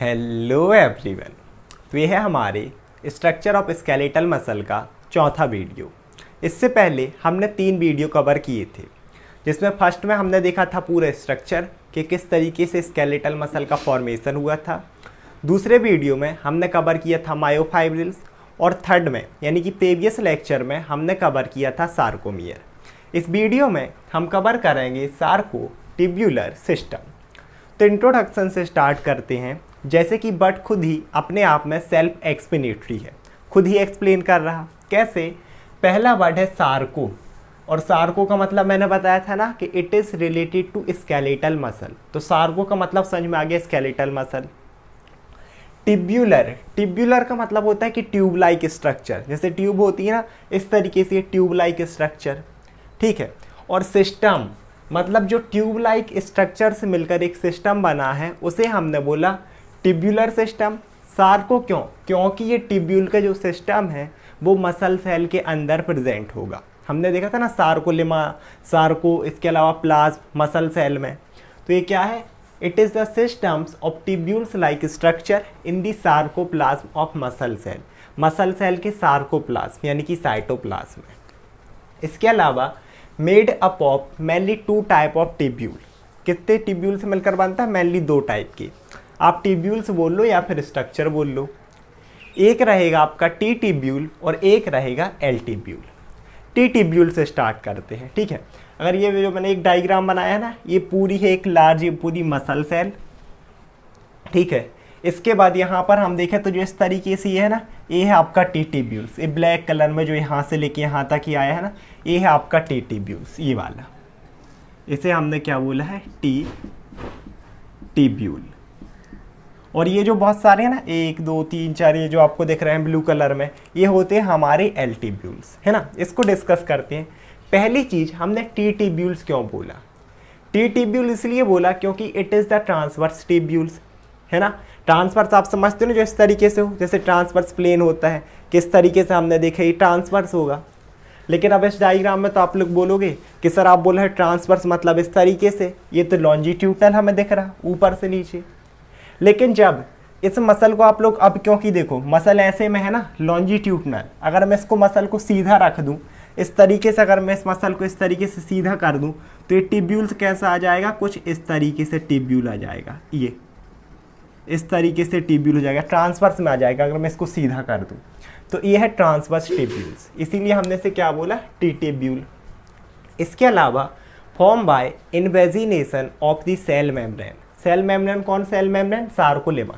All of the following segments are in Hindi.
Hello everyone. तो ये है हमारे स्ट्रक्चर ऑफ स्केलेटल मसल का चौथा वीडियो। इससे पहले हमने 3 वीडियो कवर किए थे, जिसमें फर्स्ट में हमने देखा था पूरा स्ट्रक्चर कि किस तरीके से स्केलेटल मसल का फॉर्मेशन हुआ था। दूसरे वीडियो में हमने कवर किया था मायोफाइब्रिल्स, और थर्ड में यानी कि प्रीवियस लेक्चर में हमने कवर किया था सार्कोमियर। इस वीडियो में हम कवर करेंगे सार्कोटिब्यूलर सिस्टम। तो इंट्रोडक्शन से स्टार्ट करते हैं। जैसे कि बट खुद ही अपने आप में सेल्फ एक्सप्लेनेटरी है, खुद ही एक्सप्लेन कर रहा। कैसे? पहला वर्ड है सार्को, और सार्को का मतलब मैंने बताया था ना कि it is related to skeletal muscle. तो सार्को का मतलब समझ में आ गया, स्केलेटल मसल। टिब्यूलर, टिब्यूलर का मतलब होता है कि ट्यूब लाइक स्ट्रक्चर, जैसे ट्यूब होती है ना, इस तरीके से ट्यूब लाइक स्ट्रक्चर, ठीक है। और सिस्टम मतलब जो ट्यूब लाइक स्ट्रक्चर से मिलकर एक सिस्टम बना है, उसे हमने बोला टिब्यूलर सिस्टम। सार्को क्यों? क्योंकि ये टिब्यूल का जो सिस्टम है वो मसल सेल के अंदर प्रेजेंट होगा। हमने देखा था ना सार्कोलेमा, सार्को, इसके अलावा प्लाज्म मसल सेल में। तो ये क्या है? It is the systems of tubules like structure in the sarcoplasm of muscle cell, muscle cell के सार्कोप्लाज्म यानी कि साइटोप्लाज्म में। इसके अलावा made up of mainly 2 type of tubule. कितने टिब्यूल से मिलकर बनता है? मेनली 2 टाइप के। आप टिब्यूल्स बोल लो या फिर स्ट्रक्चर बोल लो। एक रहेगा आपका टी टिब्यूल और एक रहेगा एल टिब्यूल। टी टिब्यूल से स्टार्ट करते हैं, ठीक है। अगर ये जो मैंने एक डायग्राम बनाया है ना, ये पूरी है एक लार्ज पूरी मसल सेल, ठीक है। इसके बाद यहाँ पर हम देखें तो जो इस तरीके से ये है ना, ये है आपका टी टिब्यूल्स। ये ब्लैक कलर में जो यहाँ से लेके यहाँ तक ही आया है ना, ये है आपका टी टिब्यूल्स, ये वाला। इसे हमने क्या बोला है? T tubule. और ये जो बहुत सारे हैं ना, 1 2 3 4, ये जो आपको दिख रहे हैं ब्लू कलर में, ये होते हैं हमारे एल टिब्यूल्स, है ना। इसको डिस्कस करते हैं। पहली चीज, हमने टी टिब्यूल्स क्यों बोला? टी टिब्यूल इसलिए बोला क्योंकि it is the transverse tubules, है ना। ट्रांसवर्स आप समझते हो ना, जो इस तरीके से हो, जैसे ट्रांसवर्स प्लेन होता है, किस तरीके से हमने देखा ये ट्रांसवर्स होगा। लेकिन अब इस डायग्राम में तो आप लोग बोलोगे कि सर आप बोल रहे हैं ट्रांसवर्स मतलब इस तरीके से, ये तो लॉन्जिट्यूडनल हमें दिख रहा ऊपर से नीचे। लेकिन जब इस मसल को आप लोग, अब क्योंकि देखो मसल ऐसे में है ना लॉन्जिट्यूडनल, अगर मैं इसको मसल को सीधा रख दूं इस तरीके से, अगर मैं इस मसल को इस तरीके से सीधा कर दूं तो ये टिब्यूल्स कैसा आ जाएगा? कुछ इस तरीके से टिब्यूल आ जाएगा, ये इस तरीके से टिब्यूल हो जाएगा, ट्रांसवर्स में आ जाएगा अगर मैं इसको सीधा कर दूं। तो ये है ट्रांसवर्स टिब्यूल्स, इसीलिए हमने से क्या बोला? T tubule. इसके अलावा form by invagination of the cell membrane. Cell membrane कौन? Cell membrane sarcolemma.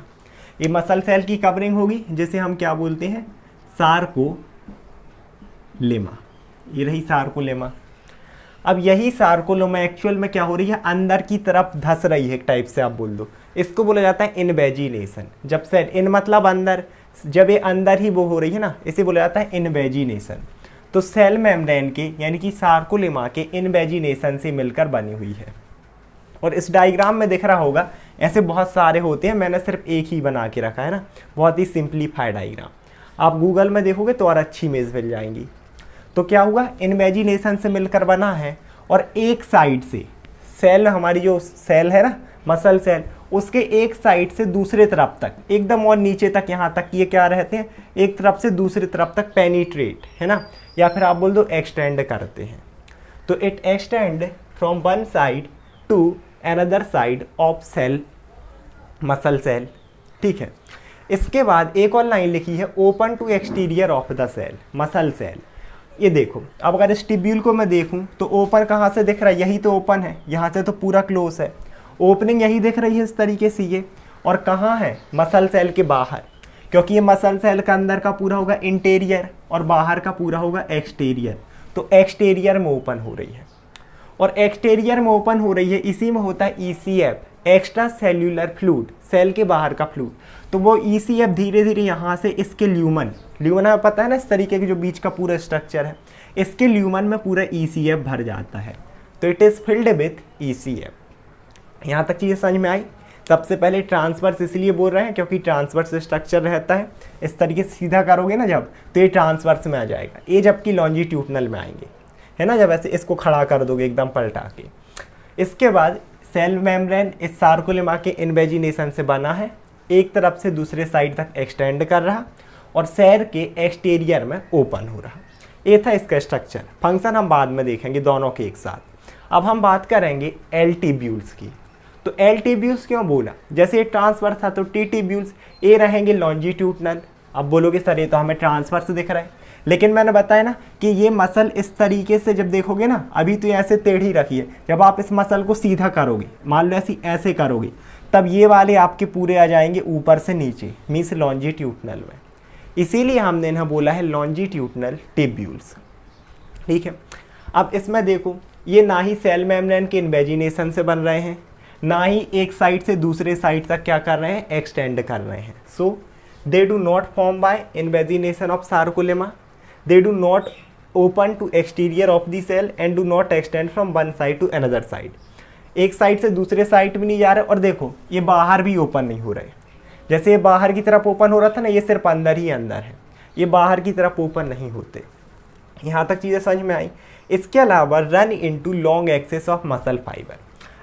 ये मसल सेल की कवरिंग होगी, जिसे हम क्या बोलते हैं? सार्कोलेमा। ये रही सार्कोलेमा। अब यही सार्कोलेमा एक्चुअल में क्या हो रही है? अंदर की तरफ धस रही है, एक टाइप से आप बोल दो। इसको बोला जाता है इन्वेजिनेशन। जब सेल, इन मतलब अंदर, जब ये अंदर ही वो हो रही है ना, इसे बोला जाता है इन्वेजिनेशन। तो सेल मेम्ब्रेन के यानी कि सार्कोलेमा के इन्वेजिनेशन से मिलकर बनी हुई है। और इस डायग्राम में दिख रहा होगा ऐसे बहुत सारे होते हैं, मैंने सिर्फ एक ही बना के रखा है ना, बहुत ही सिंप्लीफाइड डायग्राम। आप गूगल में देखोगे तो और अच्छी इमेज मिल जाएंगी। तो क्या हुआ? इन्वेजिनेशन से मिलकर बना है, और एक साइड से सेल, हमारी जो सेल है ना मसल सेल, उसके एक साइड से दूसरे तरफ तक एकदम और नीचे तक, यहाँ तक ये क्या रहते हैं? एक तरफ से दूसरी तरफ तक पेनिट्रेट, है ना, या फिर आप बोल दो एक्सटेंड करते हैं। तो it extend from one side to another side of cell, muscle cell, ठीक है। इसके बाद एक और लाइन लिखी है, open to exterior of the cell, muscle cell. ये देखो, अब अगर इस टिब्यूल को मैं देखूं तो ओपन कहाँ से दिख रहा है? यही तो ओपन है, यहाँ से तो पूरा क्लोज है, ओपनिंग यही दिख रही है इस तरीके से ये। और कहाँ है? मसल सेल के बाहर, क्योंकि ये मसल सेल का अंदर का पूरा होगा इंटीरियर और बाहर का पूरा होगा एक्सटीरियर। तो एक्सटीरियर में ओपन हो रही है, और एक्सटीरियर में ओपन हो रही है, इसी में होता है ECF, extra cellular fluid, cell के बाहर का फ्लूइड। तो वो ECF धीरे धीरे यहाँ से इसके ल्यूमन, ल्यूमन हमें पता है ना, इस तरीके के जो बीच का पूरा स्ट्रक्चर है, इसके ल्यूमन में पूरा ECF भर जाता है। तो it is filled with ECF। यहाँ तक चीज़ें समझ में आई? सबसे पहले ट्रांसवर्स इसलिए बोल रहे हैं क्योंकि ट्रांसवर्स स्ट्रक्चर रहता है, इस तरीके से सीधा करोगे ना जब, तो ये ट्रांसवर्स में आ जाएगा। ये जबकि लॉन्जिट्यूडनल में आएंगे, है ना, जब ऐसे इसको खड़ा कर दोगे एकदम पलटा के। इसके बाद सेल मेम्ब्रेन इस सार्कोलेमा के इन्वेजिनेशन से बना है, एक तरफ से दूसरे साइड तक एक्सटेंड कर रहा और सेल के एक्सटीरियर में ओपन हो रहा। ये था इसका स्ट्रक्चर। फंक्शन हम बाद में देखेंगे दोनों के एक साथ। अब हम बात करेंगे एल टिब्यूल्स की। तो एल टिब्यूल्स क्यों बोला, जैसे ये ट्रांसवर्स था तो टी टिब्यूल्स ये रहेंगे लॉन्जिट्यूडनल। अब बोलोगे सर ये तो हमें ट्रांसवर्स दिख रहा है, लेकिन मैंने बताया ना कि ये मसल इस तरीके से जब देखोगे ना, अभी तो ऐसे टेढ़ी रखी है, जब आप इस मसल को सीधा करोगे, मान लो ऐसे करोगे, तब ये वाले आपके पूरे आ जाएंगे ऊपर से नीचे, मीन्स लॉन्जिट्यूडनल में। इसीलिए हमने इन्हें बोला है लॉन्जिट्यूडनल टिब्यूल्स। ठीक है, अब इसमें देखो ये ना ही सेल मेम्ब्रेन के इन्वेजिनेशन से बन रहे हैं, ना ही एक साइड से दूसरे साइड तक क्या कर रहे हैं, एक्सटेंड कर रहे हैं। So they do not form by invagination of sarcolemma, they do not open to exterior of the cell and do not extend from one side to another side. एक साइड से दूसरे साइड भी नहीं जा रहे, और देखो ये बाहर भी ओपन नहीं हो रहे। जैसे ये बाहर की तरफ ओपन हो रहा था ना, ये सिर्फ अंदर ही अंदर है, ये बाहर की तरफ ओपन नहीं होते। यहाँ तक चीज़ें समझ में आई। इसके अलावा run into long axis of muscle fibre.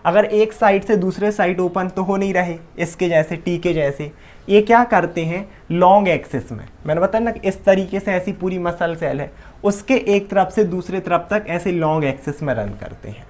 अगर एक साइड से दूसरे साइड ओपन तो हो नहीं रहे, इसके जैसे टी के जैसे, ये क्या करते हैं लॉन्ग एक्सेस में, मैंने बताया ना इस तरीके से ऐसी पूरी मसल सेल है, उसके एक तरफ से दूसरे तरफ तक ऐसे लॉन्ग एक्सेस में रन करते हैं।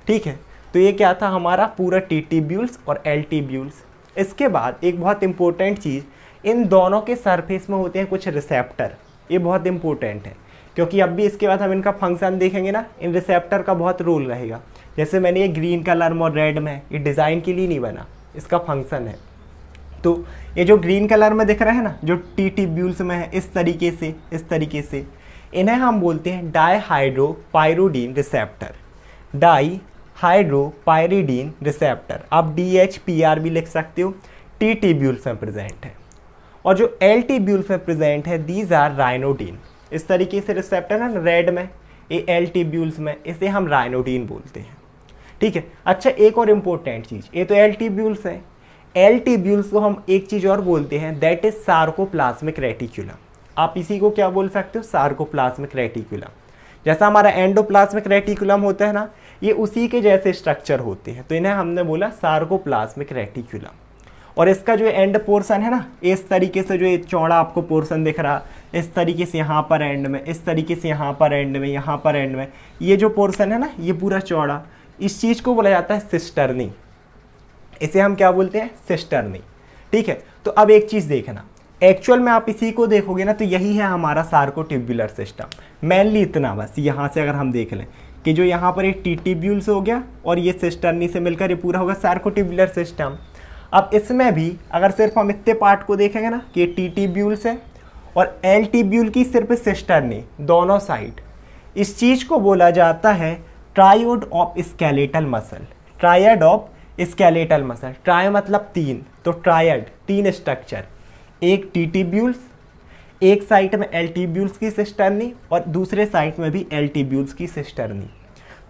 ठीक है, तो ये क्या था हमारा पूरा टी टिब्यूल्स और एल टिब्यूल्स। इसके बाद एक बहुत इंपॉर्टेंट चीज़, इन दोनों के सरफेस में होते हैं कुछ रिसेप्टर। ये बहुत इंपॉर्टेंट है, क्योंकि अब भी इसके बाद हम इनका फंक्शन देखेंगे ना, इन रिसेप्टर का बहुत रोल रहेगा। जैसे मैंने ये ग्रीन कलर में और रेड में, ये डिज़ाइन के लिए नहीं बना, इसका फंक्शन है। तो ये जो ग्रीन कलर में दिख रहा है ना, जो टी टिब्यूल्स में है, इस तरीके से इन्हें हम बोलते हैं डाईहाइड्रोपाइरिडीन रिसेप्टर। डाईहाइड्रोपाइरिडीन रिसेप्टर, आप DHPR भी लिख सकते हो, टी टिब्यूल्स में प्रेजेंट है। और जो एल टिब्यूल्स में प्रेजेंट है, दीज आर राइनोडिन। इस तरीके से रिसेप्टर है ना रेड में, ये एल टिब्यूल्स में, इसे हम राइनोडिन बोलते हैं। ठीक है, अच्छा एक और इम्पोर्टेंट चीज़, ये तो एल टिब्यूल्स है, एल टिब्यूल्स को हम एक चीज़ और बोलते हैं, दैट इज सार्कोप्लाज्मिक रेटिकुलम। आप इसी को क्या बोल सकते हो, सार्कोप्लाज्मिक रेटिकुलम। जैसा हमारा एंडोप्लाज्मिक रेटिकुलम होता है ना, ये उसी के जैसे स्ट्रक्चर होते हैं, तो इन्हें हमने बोला सार्कोप्लाज्मिक रेटिकुलम। और इसका जो एंड पोर्शन है ना, इस तरीके से जो ये चौड़ा आपको पोर्शन दिख रहा, इस तरीके से यहाँ पर एंड में, इस तरीके से यहाँ पर एंड में, यहाँ पर एंड में, ये जो पोर्शन है ना, ये पूरा चौड़ा, इस चीज़ को बोला जाता है सिस्टर्नी। इसे हम क्या बोलते हैं, सिस्टर्नी। ठीक है, तो अब एक चीज़ देखना, एक्चुअल में आप इसी को देखोगे ना, तो यही है हमारा सार्कोटिब्यूलर सिस्टम। मेनली इतना बस, यहाँ से अगर हम देख लें कि जो यहाँ पर एक टी टिब्यूल्स हो गया और ये सिस्टर्नी से मिलकर ये पूरा होगा सार्कोटिब्यूलर सिस्टम। अब इसमें भी अगर सिर्फ हम इतने पार्ट को देखेंगे ना कि ये टी टिब्यूल्स है और एल टिब्यूल की सिर्फ सिस्टर्नी दोनों साइड, इस चीज़ को बोला जाता है triode of skeletal muscle. Triad of skeletal muscle, try मतलब तीन, तो ट्रायड तीन स्ट्रक्चर, एक टी टिब्यूल्स, एक साइड में एल टिब्यूल्स की सिस्टर्नी और दूसरे साइड में भी एल टिब्यूल्स की सिस्टर्नी।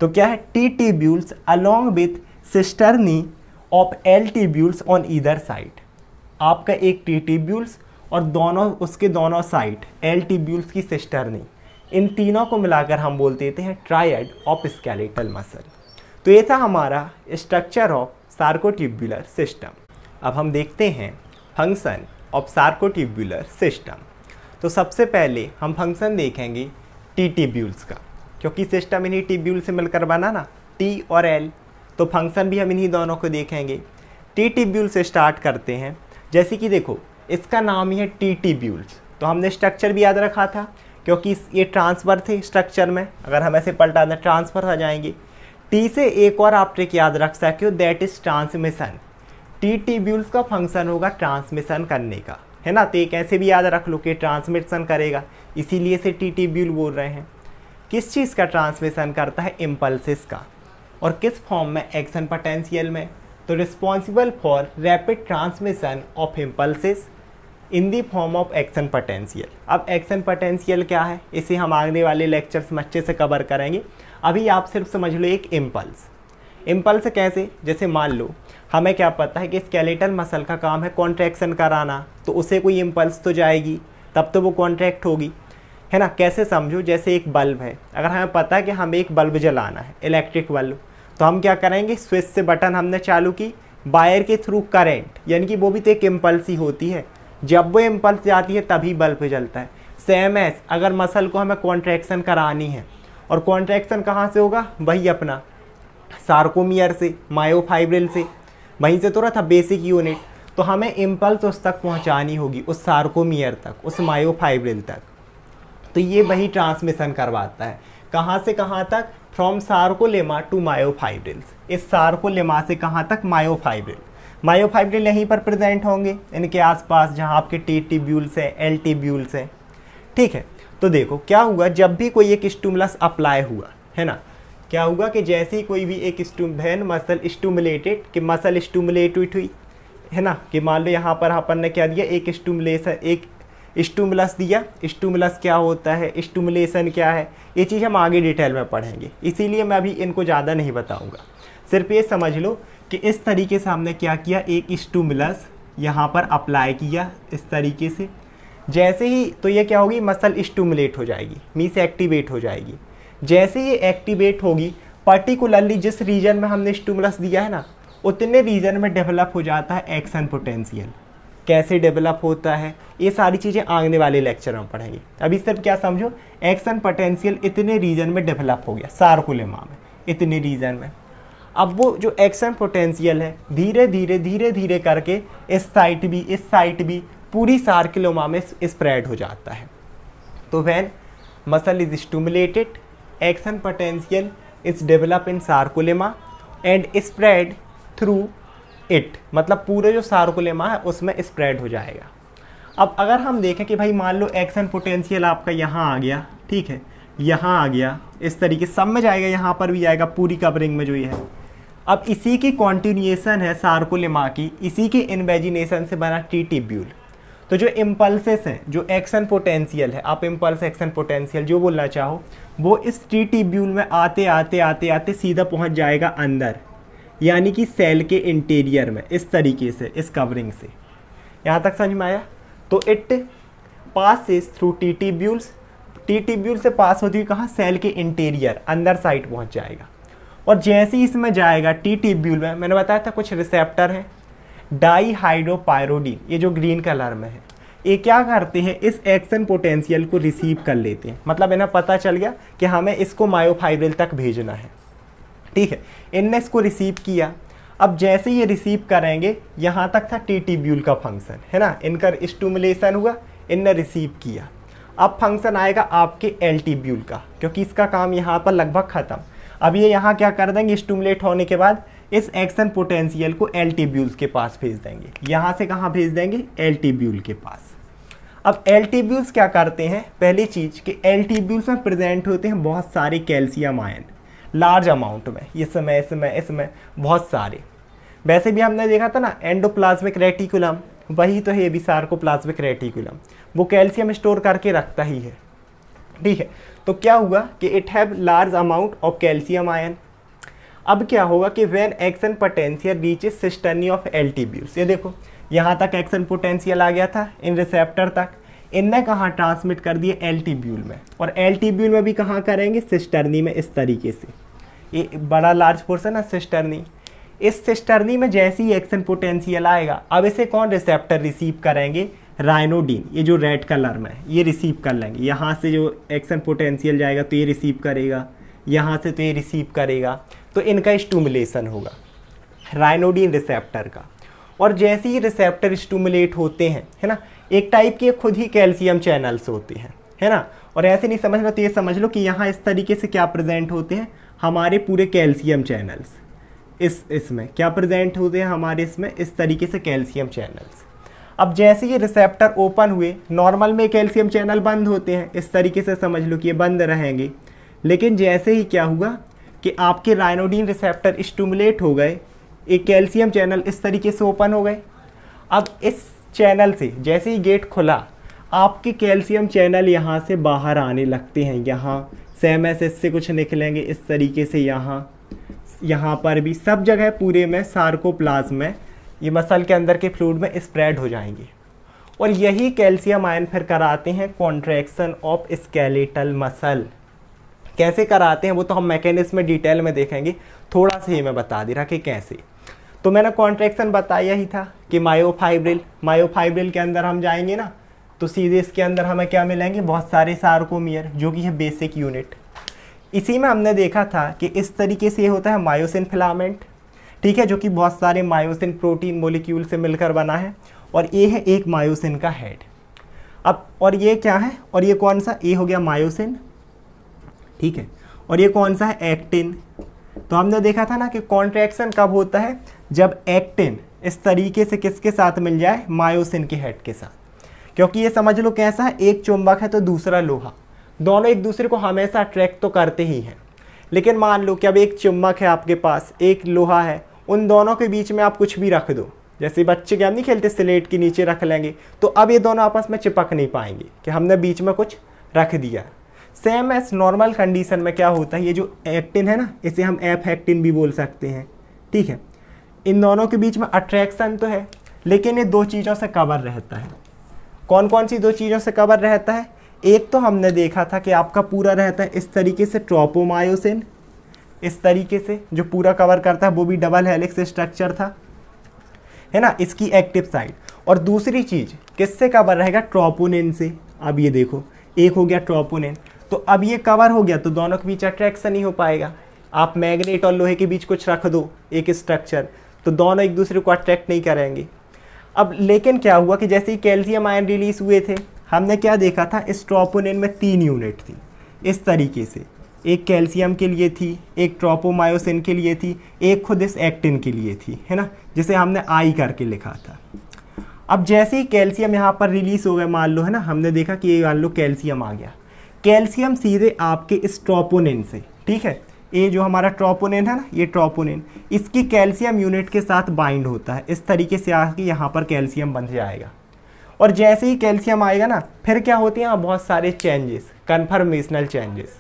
तो क्या है, T tubules along with cisternae of L tubules on either side. आपका एक टी टिब्यूल्स और दोनों उसके दोनों साइड एल टिब्यूल्स की सिस्टर्नी, इन तीनों को मिलाकर हम बोल देते हैं ट्रायड ऑफ स्केलेटल मसल। तो ये था हमारा स्ट्रक्चर ऑफ सार्कोटिब्यूलर सिस्टम। अब हम देखते हैं फंक्शन ऑफ सार्कोटिब्यूलर सिस्टम। तो सबसे पहले हम फंक्शन देखेंगे टी टिब्यूल्स का, क्योंकि सिस्टम इन्हीं टिब्यूल से मिलकर बना ना, टी और एल, तो फंक्शन भी हम इन्हीं दोनों को देखेंगे। टी टिब्यूल से स्टार्ट करते हैं। जैसे कि देखो इसका नाम ही है टी टिब्यूल्स, तो हमने स्ट्रक्चर भी याद रखा था क्योंकि ये ट्रांसफर थे स्ट्रक्चर में, अगर हम ऐसे पलटा दें ट्रांसफर आ जाएंगे। टी से एक और आप ट्रिक याद रख सकते हो, that is transmission. T tubules का फंक्शन होगा ट्रांसमिशन करने का, है ना, तो एक ऐसे भी याद रख लो कि ट्रांसमिशन करेगा, इसीलिए से टी टिब्यूल बोल रहे हैं। किस चीज़ का ट्रांसमिशन करता है, इम्पल्सिस का, और किस फॉर्म में, एक्शन पोटेंशियल में। तो responsible for rapid transmission of impulses in the form of action potential. अब एक्शन पोटेंशियल क्या है, इसे हम आगे वाले लेक्चर्स में अच्छे से कवर करेंगे। अभी आप सिर्फ समझ लो एक इम्पल्स। इम्पल्स कैसे, जैसे मान लो हमें क्या पता है कि स्केलेटल मसल का काम है कॉन्ट्रैक्शन कराना, तो उसे कोई इम्पल्स तो जाएगी, तब तो वो कॉन्ट्रैक्ट होगी, है ना। कैसे समझो, जैसे एक बल्ब है, अगर हमें पता है कि हमें एक बल्ब जलाना है, इलेक्ट्रिक बल्ब, तो हम क्या करेंगे, स्विच से बटन हमने चालू की, वायर के थ्रू करंट, यानी कि वो भी तो एक इम्पल्स ही होती है, जब वो इम्पल्स जाती है तभी बल्ब जलता है। सेम एज अगर मसल को हमें कॉन्ट्रैक्शन करानी है, और कॉन्ट्रैक्शन कहाँ से होगा, वही अपना सार्कोमियर से, मायोफाइब्रिल से, वहीं से तो रहा था बेसिक यूनिट। तो हमें इम्पल्स उस तक पहुंचानी होगी, उस सार्कोमियर तक, उस मायोफाइब्रिल तक। तो ये वही ट्रांसमिशन करवाता है, कहाँ से कहाँ तक, फ्रॉम सार्कोलेमा टू मायोफाइब्रिल्स। इस सार्कोलेमा से कहाँ तक, मायोफाइब्रिल। मायोफाइब्रिल यहीं पर प्रेजेंट होंगे इनके आसपास, जहाँ आपके टी ट्यूब्यूल्स हैं, एल ट्यूब्यूल्स हैं, ठीक है। तो देखो क्या हुआ, जब भी कोई एक स्टिमुलस अप्लाई हुआ है ना, क्या हुआ कि जैसे ही कोई भी एक मसल स्टिमुलेटेड, कि मसल स्टिमुलेटेड हुई है ना, कि मान लो यहाँ पर अपन ने क्या दिया, एक स्टिमुलेशन, एक स्टिमुलस दिया। स्टिमुलस क्या होता है, स्टिमुलेशन क्या है, ये चीज़ हम आगे डिटेल में पढ़ेंगे, इसीलिए मैं अभी इनको ज़्यादा नहीं बताऊँगा। सिर्फ ये समझ लो कि इस तरीके से हमने क्या किया, एक स्टिमुलस यहाँ पर अप्लाई किया इस तरीके से, जैसे ही तो ये क्या होगी, मसल स्टिमुलेट हो जाएगी, मीन्स एक्टिवेट हो जाएगी। जैसे ये एक्टिवेट होगी, पर्टिकुलरली जिस रीजन में हमने स्टिमुलस दिया है ना, उतने रीजन में डेवलप हो जाता है एक्शन पोटेंशियल। कैसे डेवलप होता है, ये सारी चीज़ें आने वाले लेक्चर में पढ़ेंगे। अभी सिर्फ क्या समझो, एक्शन पोटेंशियल इतने रीजन में डेवलप हो गया सार्कोलेमा में, इतने रीजन में। अब वो जो एक्शन पोटेंशियल है धीरे धीरे करके इस साइट भी पूरी सार्कोलेमा में स्प्रेड हो जाता है। तो when muscle is stimulated, action potential is develop in sarcolemma and spread through it, मतलब पूरे जो सार्कोलेमा है उसमें स्प्रेड हो जाएगा। अब अगर हम देखें कि भाई मान लो एक्शन पोटेंशियल आपका यहाँ आ गया, ठीक है, यहाँ आ गया, इस तरीके सब में जाएगा, यहाँ पर भी जाएगा पूरी कवरिंग में जो ये है। अब इसी की कॉन्टिन्यूएशन है सार्कोलेमा की, इसी के इन्वेजिनेशन से बना टी ट्यूब्यूल। तो जो इम्पल्सेस हैं, जो एक्शन पोटेंशियल है, आप इम्पल्स एक्शन पोटेंशियल जो बोलना चाहो, वो इस टी ट्यूब्यूल में आते आते सीधा पहुंच जाएगा अंदर, यानी कि सेल के इंटीरियर में, इस तरीके से, इस कवरिंग से। यहाँ तक समझ में आया। तो it passes through T tubules, T tubule से पास होती हुई कहाँ, सेल के इंटीरियर, अंदर साइड पहुँच जाएगा। और जैसे ही इसमें जाएगा टी ट्यूब्यूल में, मैंने बताया था कुछ रिसेप्टर हैं, डाईहाइड्रोपायरोडीन, ये जो ग्रीन कलर में है, ये क्या करते हैं, इस एक्शन पोटेंशियल को रिसीव कर लेते हैं। मतलब इन्हें पता चल गया कि हमें इसको मायोफाइब्रिल तक भेजना है, ठीक है। इनने इसको रिसीव किया। अब जैसे ये रिसीव करेंगे, यहाँ तक था टी ट्यूब्यूल का फंक्शन, है ना, इनका स्टिमुलेशन हुआ, इनने रिसीव किया। अब फंक्शन आएगा आपके एल ट्यूब्यूल का, क्योंकि इसका काम यहाँ पर लगभग खत्म। अब ये यहाँ क्या कर देंगे, स्टिमुलेट होने के बाद इस एक्शन पोटेंशियल को एल ट्यूब्यूल्स के पास भेज देंगे। यहाँ से कहाँ भेज देंगे, एल ट्यूब्यूल के पास। अब एल ट्यूब्यूल्स क्या करते हैं, पहली चीज़ कि एल ट्यूब्यूल्स में प्रेजेंट होते हैं बहुत सारे कैल्शियम आयन, लार्ज अमाउंट में, इसमें बहुत सारे। वैसे भी हमने देखा था ना, एंडोप्लाज्मिक रेटिकुलम, वही तो है ये भी सार्कोप्लाज्मिक रेटिकुलम, वो कैल्शियम स्टोर करके रखता ही है, ठीक है। तो क्या हुआ कि it have large amount of calcium ion. अब क्या होगा कि when action potential reaches cisternae of L tubules, ये देखो यहाँ तक एक्शन पोटेंशियल आ गया था, इन रिसेप्टर तक, इनने कहाँ ट्रांसमिट कर दिए, एल ट्यूब्यूल में। और एल ट्यूब्यूल में भी कहाँ करेंगे, सिस्टर्नी में, इस तरीके से। ये बड़ा लार्ज पोर्शन है सिस्टर्नी। इस सिस्टर्नी में जैसे ही एक्शन पोटेंशियल आएगा, अब इसे कौन रिसेप्टर रिसीव करेंगे, राइनोडिन, ये जो रेड कलर में है, ये रिसीव कर लेंगे। यहाँ से जो एक्शन पोटेंशियल जाएगा तो ये रिसीव करेगा, यहाँ से तो ये रिसीव करेगा, तो इनका स्टिमुलेशन होगा राइनोडिन रिसेप्टर का। और जैसे ही रिसेप्टर स्टिमुलेट होते हैं, है ना, एक टाइप के खुद ही कैल्शियम चैनल्स होते हैं, है ना। और ऐसे नहीं समझना, तो ये समझ लो कि यहाँ इस तरीके से क्या प्रेजेंट होते हैं, हमारे पूरे कैल्शियम चैनल्स। इसमें क्या प्रेजेंट होते हैं हमारे, इसमें इस तरीके से कैल्शियम चैनल्स। अब जैसे ये रिसेप्टर ओपन हुए, नॉर्मल में कैल्शियम चैनल बंद होते हैं, इस तरीके से समझ लो कि ये बंद रहेंगे। लेकिन जैसे ही क्या हुआ कि आपके राइनोडिन रिसेप्टर स्टिमुलेट हो गए, एक कैल्शियम चैनल इस तरीके से ओपन हो गए। अब इस चैनल से जैसे ही गेट खुला, आपके कैल्शियम चैनल यहाँ से बाहर आने लगते हैं, यहाँ सेम एस से कुछ निकलेंगे इस तरीके से, यहाँ पर भी, सब जगह पूरे में सार्कोप्लाज्म में, ये मसल के अंदर के फ्लूइड में स्प्रेड हो जाएंगे। और यही कैल्शियम आयन फिर कराते हैं कॉन्ट्रैक्शन ऑफ स्केलेटल मसल। कैसे कराते हैं वो तो हम मैकेनिज्म में डिटेल में देखेंगे, थोड़ा सा ही मैं बता दे रहा कि कैसे। तो मैंने कॉन्ट्रैक्शन बताया ही था कि मायोफाइब्रिल के अंदर हम जाएंगे ना तो सीधे इसके अंदर हमें क्या मिलेंगे, बहुत सारे सार्कोमियर, जो कि है बेसिक यूनिट। इसी में हमने देखा था कि इस तरीके से ये होता है मायोसिन फिलामेंट, ठीक है, जो कि बहुत सारे मायोसिन प्रोटीन मोलिक्यूल से मिलकर बना है, और ये है एक मायोसिन का हेड। अब और ये क्या है, और ये कौन सा, ये हो गया मायोसिन, ठीक है, और ये कौन सा है, एक्टिन। तो हमने देखा था ना कि कॉन्ट्रैक्शन कब होता है, जब एक्टिन इस तरीके से किसके साथ मिल जाए, मायोसिन के हेड के साथ। क्योंकि ये समझ लो कैसा है, एक चुंबक है तो दूसरा लोहा, दोनों एक दूसरे को हमेशा अट्रैक्ट तो करते ही हैं। लेकिन मान लो कि अब एक चुंबक है आपके पास, एक लोहा है, उन दोनों के बीच में आप कुछ भी रख दो, जैसे बच्चे क्या नहीं खेलते, स्लेट के नीचे रख लेंगे, तो अब ये दोनों आपस में चिपक नहीं पाएंगे कि हमने बीच में कुछ रख दिया। सेम एज नॉर्मल कंडीशन में क्या होता है, ये जो एक्टिन है ना, इसे हम एफ एक्टिन भी बोल सकते हैं, ठीक है। इन दोनों के बीच में अट्रैक्शन तो है, लेकिन ये दो चीज़ों से कवर रहता है। कौन कौन सी दो चीज़ों से कवर रहता है, एक तो हमने देखा था कि आपका पूरा रहता है इस तरीके से ट्रोपोमायोसिन, इस तरीके से जो पूरा कवर करता है, वो भी डबल हेलिक्स स्ट्रक्चर था, है ना, इसकी एक्टिव साइड। और दूसरी चीज़ किससे कवर रहेगा, ट्रोपोनिन से। अब ये देखो, एक हो गया ट्रोपोनिन, तो अब ये कवर हो गया तो दोनों के बीच अट्रैक्शन ही हो पाएगा। आप मैग्नेट और लोहे के बीच कुछ रख दो, एक स्ट्रक्चर, तो दोनों एक दूसरे को अट्रैक्ट नहीं करेंगे। अब लेकिन क्या हुआ कि जैसे ही कैल्शियम आयन रिलीज हुए थे, हमने क्या देखा था, इस ट्रोपोनिन में 3 यूनिट थी इस तरीके से, एक कैल्शियम के लिए थी, एक ट्रोपोमायोसिन के लिए थी, एक खुद इस एक्टिन के लिए थी, है ना, जिसे हमने आई करके लिखा था। अब जैसे ही कैल्शियम यहाँ पर रिलीज हो गया, मान लो, है ना, हमने देखा कि ये मान लो कैल्शियम आ गया, कैल्शियम सीधे आपके इस ट्रोपोनिन से, ठीक है, ये जो हमारा ट्रोपोनिन है ना, ये ट्रोपोनिन इसकी कैल्शियम यूनिट के साथ बाइंड होता है, इस तरीके से आके यहाँ पर कैल्शियम बन जाएगा। और जैसे ही कैल्शियम आएगा ना, फिर क्या होते हैं, बहुत सारे चेंजेस, कन्फर्मेशनल चेंजेस।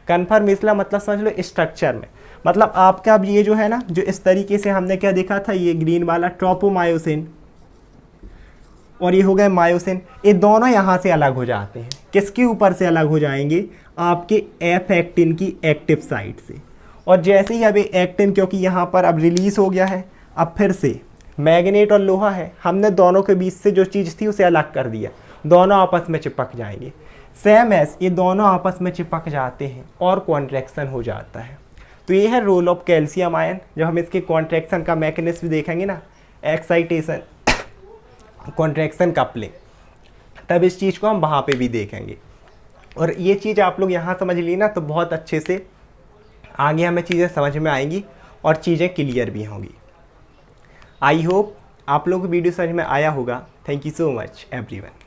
कन्फर्मेशनल मतलब समझ लो स्ट्रक्चर में, मतलब आपका अब ये जो है ना, जो इस तरीके से हमने क्या देखा था, ये ग्रीन वाला ट्रोपोमायोसिन और ये हो गए मायोसिन, ये दोनों यहाँ से अलग हो जाते हैं। किसके ऊपर से अलग हो जाएंगे, आपके एफ एक्टिन की एक्टिव साइड से। और जैसे ही अब ये एक्टिन, क्योंकि यहाँ पर अब रिलीज हो गया है, अब फिर से मैग्नेट और लोहा है, हमने दोनों के बीच से जो चीज़ थी उसे अलग कर दिया, दोनों आपस में चिपक जाएंगे। सेम एस ये दोनों आपस में चिपक जाते हैं और कॉन्ट्रैक्शन हो जाता है। तो ये है रोल ऑफ कैल्शियम आयन। जब हम इसके कॉन्ट्रैक्शन का मैकेनिज्म देखेंगे ना, एक्साइटेशन, कॉन्ट्रैक्शन, कपलिंग, तब इस चीज़ को हम वहाँ पे भी देखेंगे। और ये चीज़ आप लोग यहाँ समझ ली ना, तो बहुत अच्छे से आगे हमें चीज़ें समझ में आएंगी और चीज़ें क्लियर भी होंगी। आई होप आप लोग को वीडियो समझ में आया होगा। Thank you so much everyone.